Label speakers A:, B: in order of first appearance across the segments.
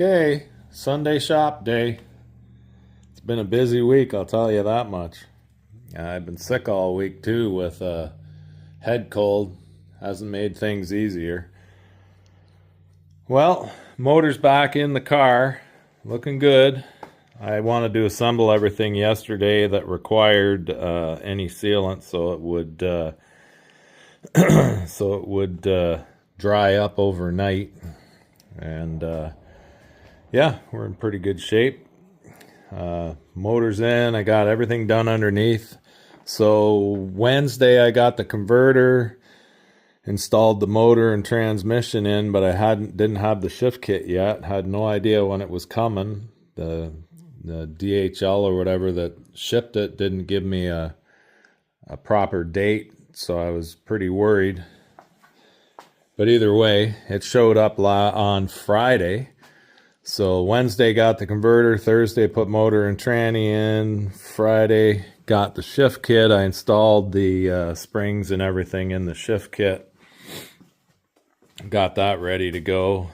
A: Okay, Sunday shop day. It's been a busy week, I'll tell you that much. I've been sick all week too with a head cold. Hasn't made things easier. Well, motor's back in the car, looking good. I wanted to assemble everything yesterday that required any sealant so it would dry up overnight. And yeah, we're in pretty good shape. Motor's in. I got everything done underneath. So Wednesday I got the converter, installed the motor and transmission in, but I didn't have the shift kit yet. Had no idea when it was coming. The DHL or whatever that shipped it didn't give me a proper date, so I was pretty worried. But either way, it showed up on Friday. So Wednesday got the converter, Thursday put motor and tranny in, Friday got the shift kit. I installed the springs and everything in the shift kit. Got that ready to go.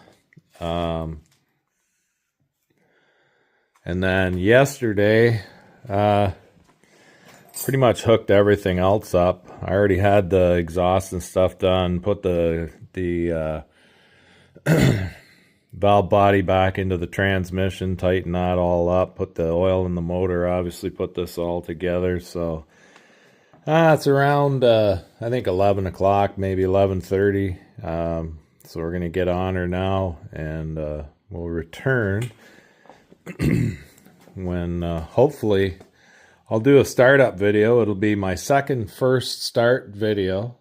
A: And then yesterday, pretty much hooked everything else up. I already had the exhaust and stuff done, put the valve body back into the transmission, tighten that all up, put the oil in the motor, obviously put this all together. So it's around I think 11 o'clock, maybe 11:30. So we're gonna get on her now, and we'll return when hopefully I'll do a startup video. It'll be my first start video.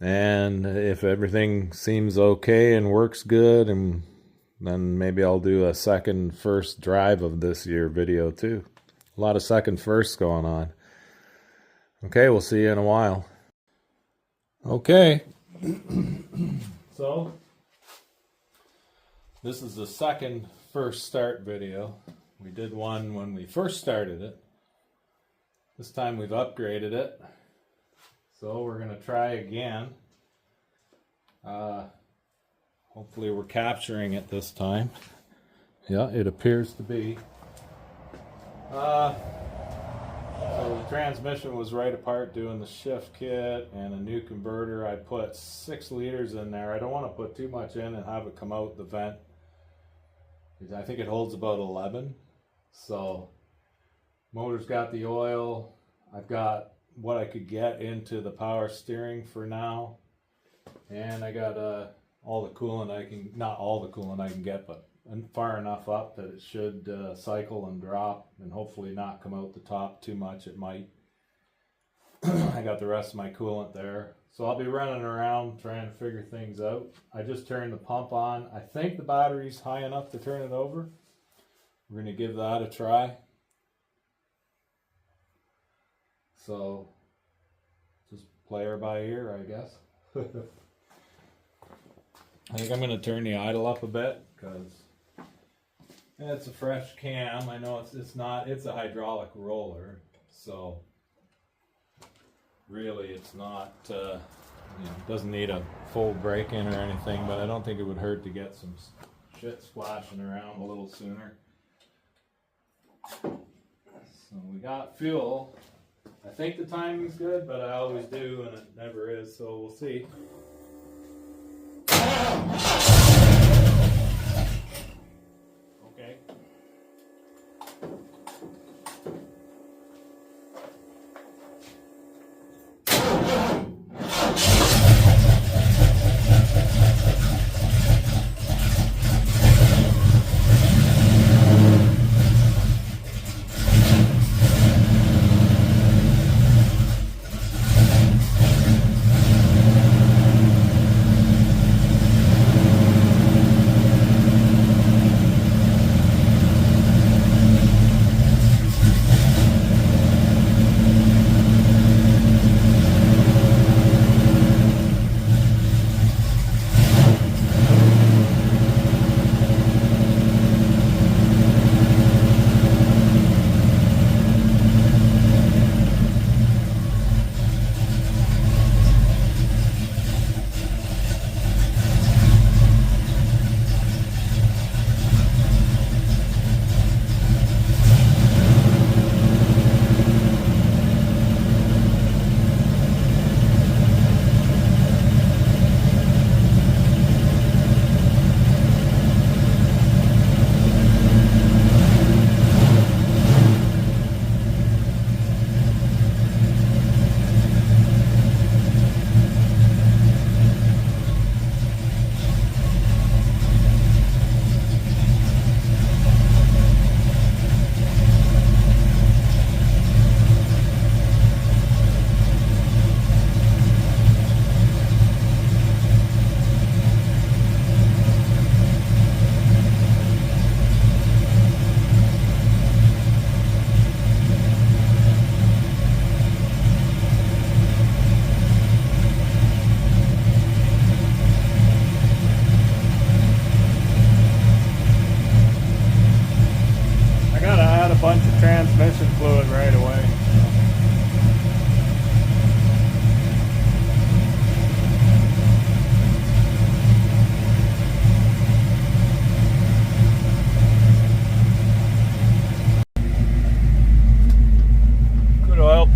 A: And if everything seems okay and works good, and then maybe I'll do a first drive of this year video too. A lot of firsts going on. Okay, we'll see you in a while. Okay. So, this is the first start video. We did one when we first started it. This time we've upgraded it. So we're going to try again. Hopefully we're capturing it this time. Yeah, it appears to be. So the transmission was right apart doing the shift kit and a new converter. I put 6 liters in there. I don't want to put too much in and have it come out the vent. I think it holds about 11. So motor's got the oil. I've got what I could get into the power steering for now, and I got all the coolant I can, not all the coolant I can get, but far enough up that it should cycle and drop and hopefully not come out the top too much. It might. I got the rest of my coolant there, so I'll be running around trying to figure things out. I just turned the pump on. I think the battery's high enough to turn it over. We're going to give that a try. So, just play her by ear, I guess. I think I'm going to turn the idle up a bit, because it's a fresh cam. I know it's a hydraulic roller, so really it's not, it doesn't need a full break-in or anything, but I don't think it would hurt to get some shit splashing around a little sooner. So we got fuel. I think the timing's good, but I always do, and it never is, so we'll see. Okay.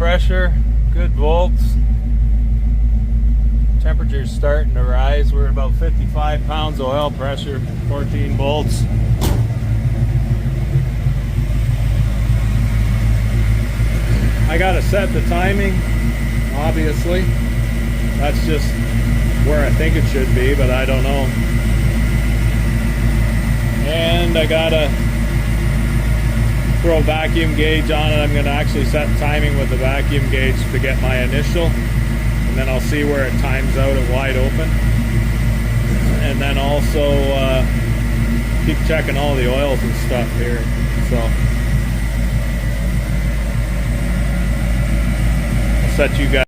A: pressure, good volts. Temperature's starting to rise. We're at about 55 pounds of oil pressure, 14 volts. I gotta set the timing, obviously. That's just where I think it should be, but I don't know. And I gotta throw a vacuum gauge on it. I'm gonna actually set timing with the vacuum gauge to get my initial, and then I'll see where it times out at wide open. And then also keep checking all the oils and stuff here. So I'll set you guys.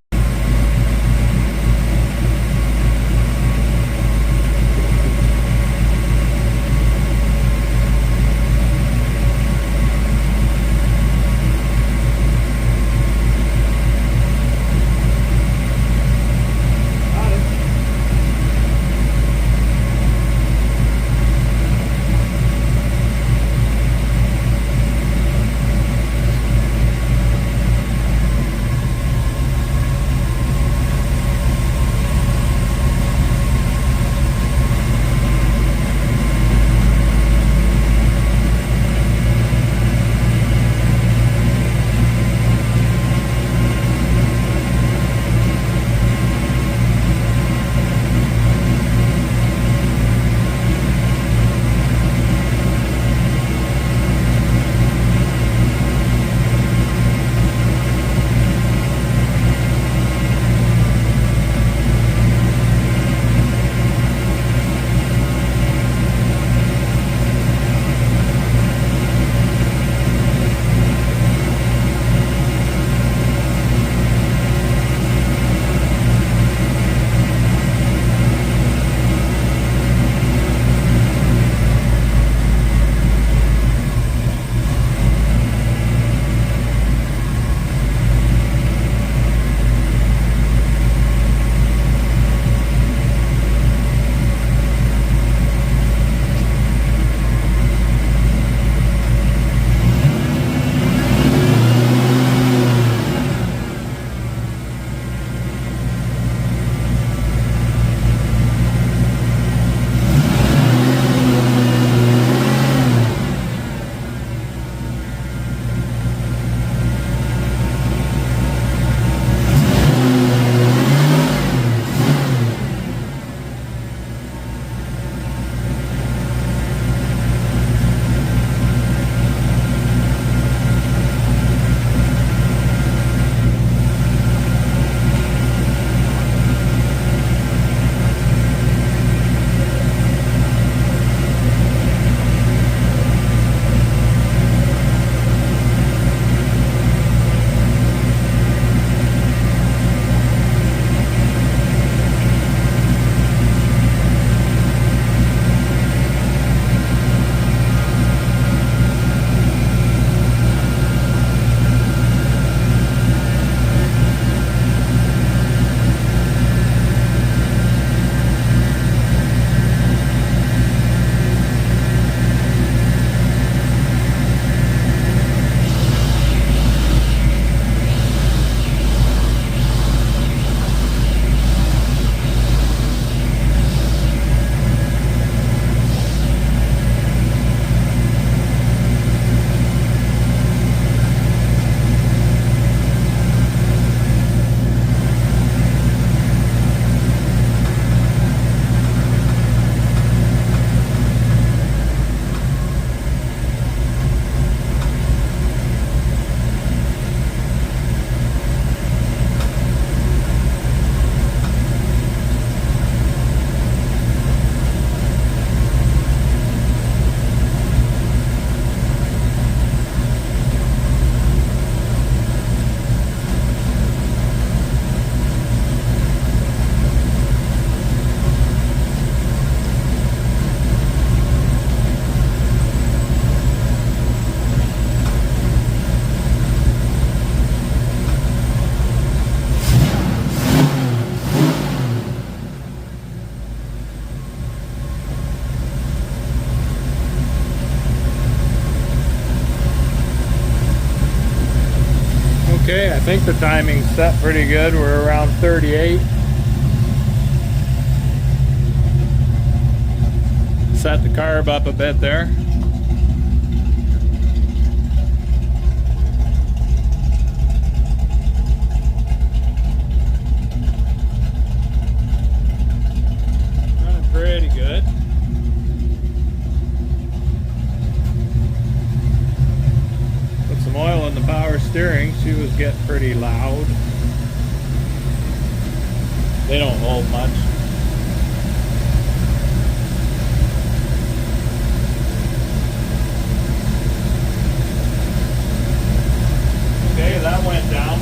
A: Okay, I think the timing's set pretty good. We're around 38. Set the carb up a bit there. Running pretty good. Put some oil in the power steering. She was getting pretty loud. They don't hold much. Okay, that went down.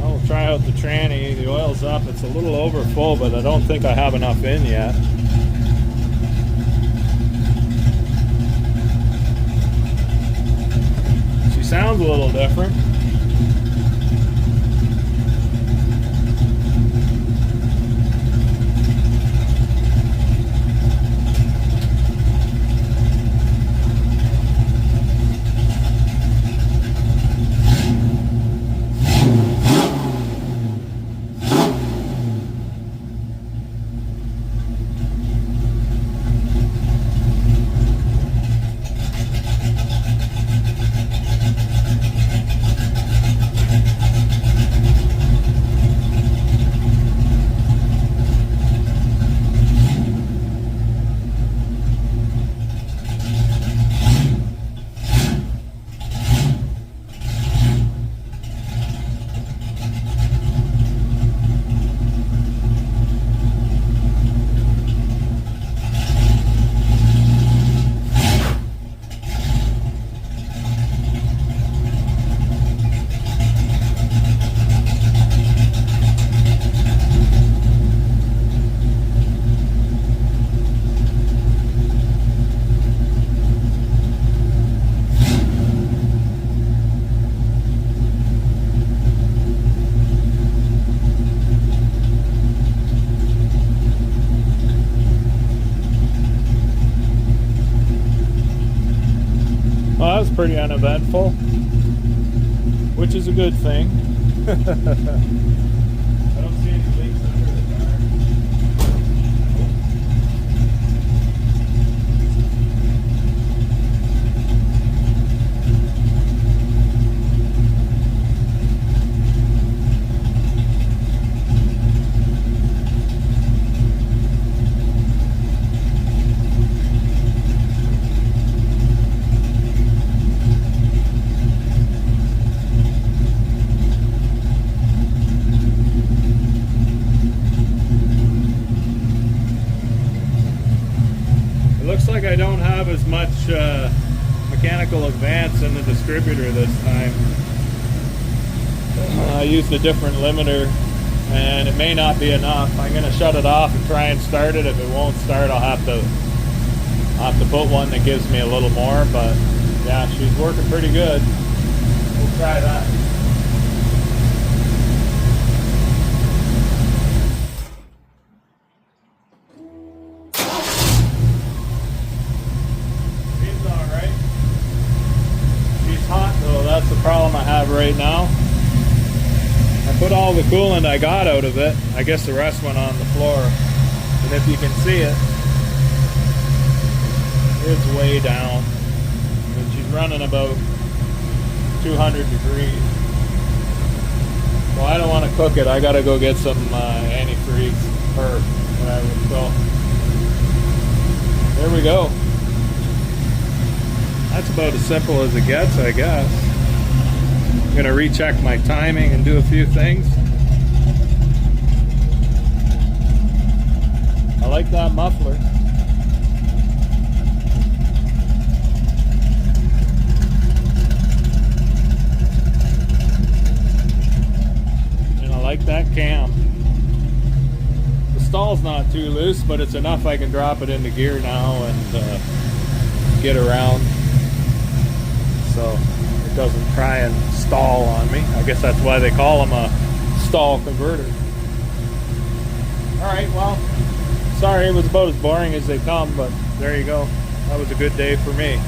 A: I'll try out the tranny. The oil's up. It's a little over full, but I don't think I have enough in yet. She sounds a little different. Well, that was pretty uneventful, which is a good thing. I don't see any leaks under the car. Looks like I don't have as much mechanical advance in the distributor this time. I used a different limiter and it may not be enough. I'm going to shut it off and try and start it. If it won't start, I'll have to put one that gives me a little more, but yeah, she's working pretty good. We'll try that. That's the problem I have right now. I put all the coolant I got out of it. I guess the rest went on the floor. And if you can see it, it's way down. And she's running about 200 degrees. Well, I don't want to cook it. I got to go get some antifreeze or whatever. So there we go. That's about as simple as it gets, I guess. I'm going to recheck my timing and do a few things. I like that muffler. And I like that cam. The stall's not too loose, but it's enough I can drop it into gear now and get around. So it doesn't try and stall on me. I guess that's why they call them a stall converter. Alright, well, sorry it was about as boring as they come, but there you go. That was a good day for me.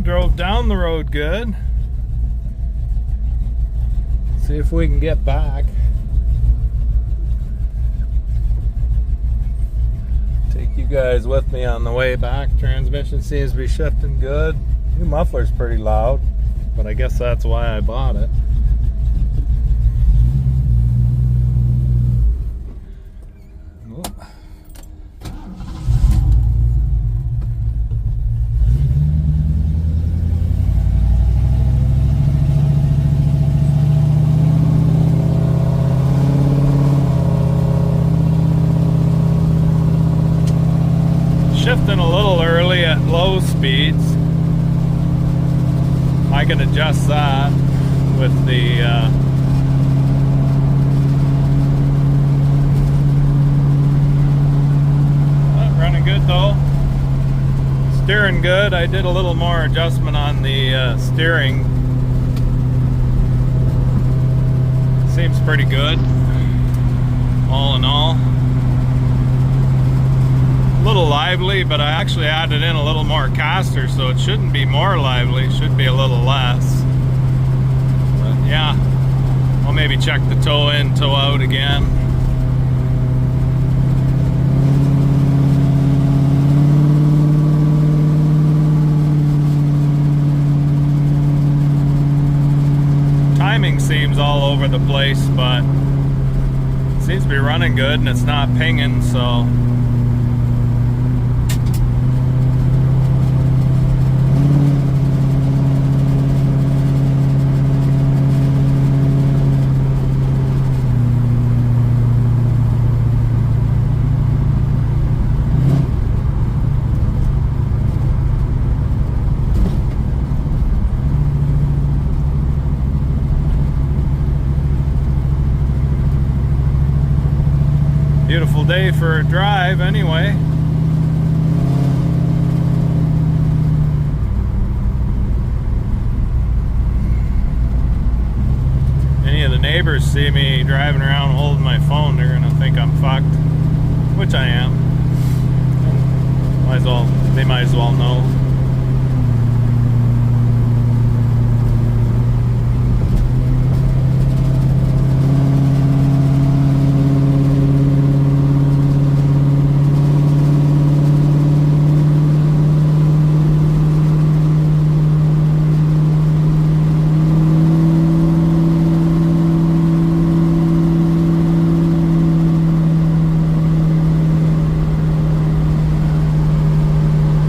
A: Drove down the road good. See if we can get back. Take you guys with me on the way back. Transmission seems to be shifting good. New muffler's pretty loud, but I guess that's why I bought it. Shifting a little early at low speeds. I can adjust that with the running good though. Steering good. I did a little more adjustment on the steering. Seems pretty good, all in all. A little lively, but I actually added in a little more caster, so it shouldn't be more lively, it should be a little less. But yeah, I'll maybe check the toe in, toe out again. over the place, but it seems to be running good and it's not pinging, so beautiful day for a drive anyway. Any of the neighbors see me driving around holding my phone, they're gonna think I'm fucked, which I am. They might as well know.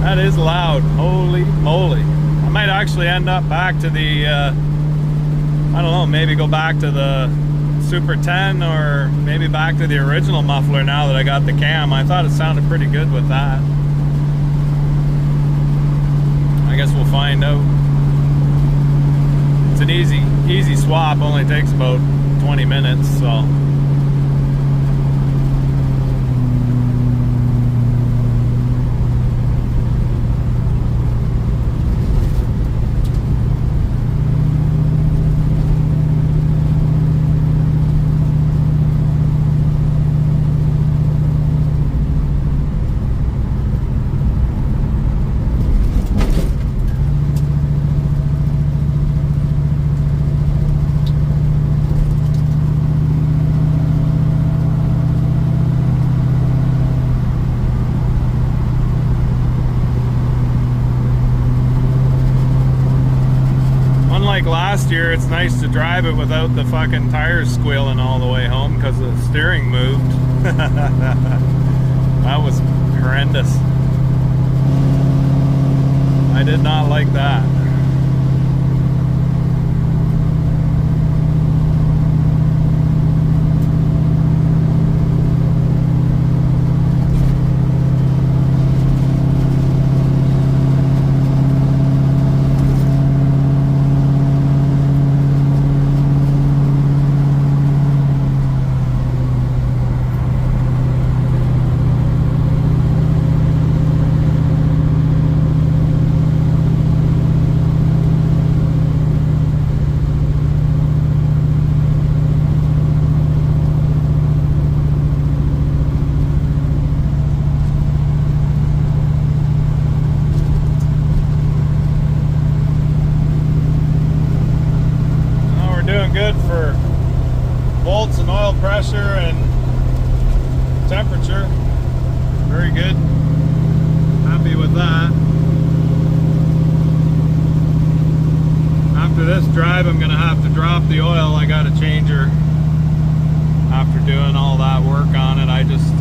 A: That is loud, holy moly. I might actually end up back to the, I don't know, maybe go back to the Super 10 or maybe back to the original muffler now that I got the cam. I thought it sounded pretty good with that. I guess we'll find out. It's an easy swap, only takes about 20 minutes, so. Like last year, it's nice to drive it without the fucking tires squealing all the way home because the steering moved. That was horrendous. I did not like that. Good for volts and oil pressure and temperature. Very good. Happy with that. After this drive, I'm gonna have to drop the oil. I got a changer after doing all that work on it. I just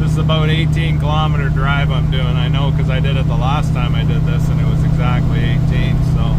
A: this is about 18-kilometer drive I'm doing. I know because I did it the last time I did this and it was exactly 18, so.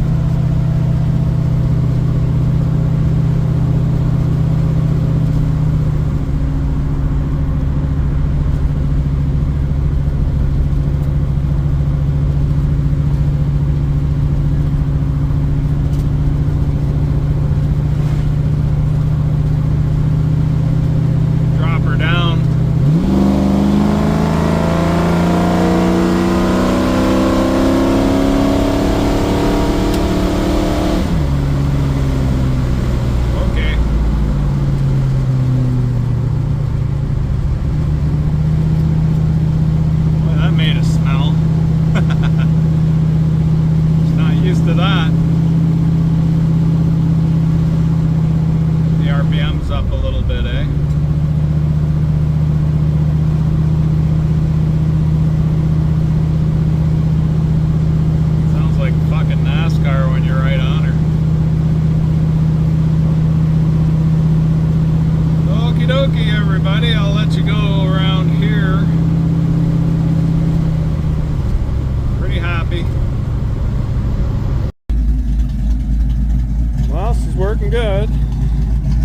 A: good.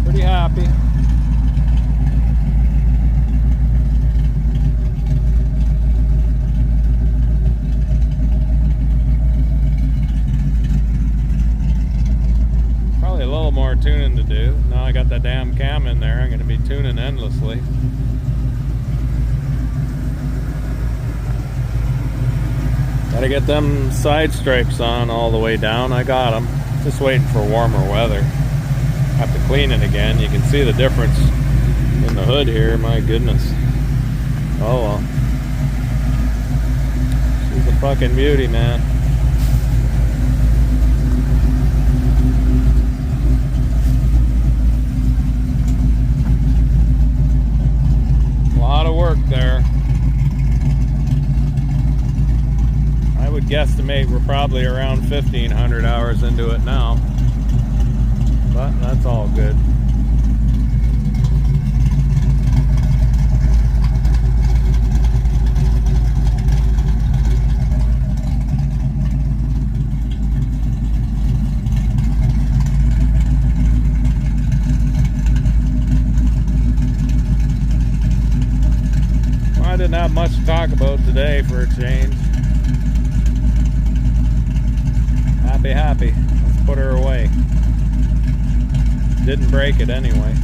A: Pretty happy. Probably a little more tuning to do. Now I got that damn cam in there, I'm going to be tuning endlessly. Gotta get them side stripes on all the way down. I got them. Just waiting for warmer weather. Have to clean it again. You can see the difference in the hood here. My goodness. Oh well. She's a fucking beauty, man. A lot of work there. I would guesstimate we're probably around 1,500 hours into it now, but that's all good. Well, I didn't have much to talk about today for a change. Happy. Let's put her away. Didn't break it anyway.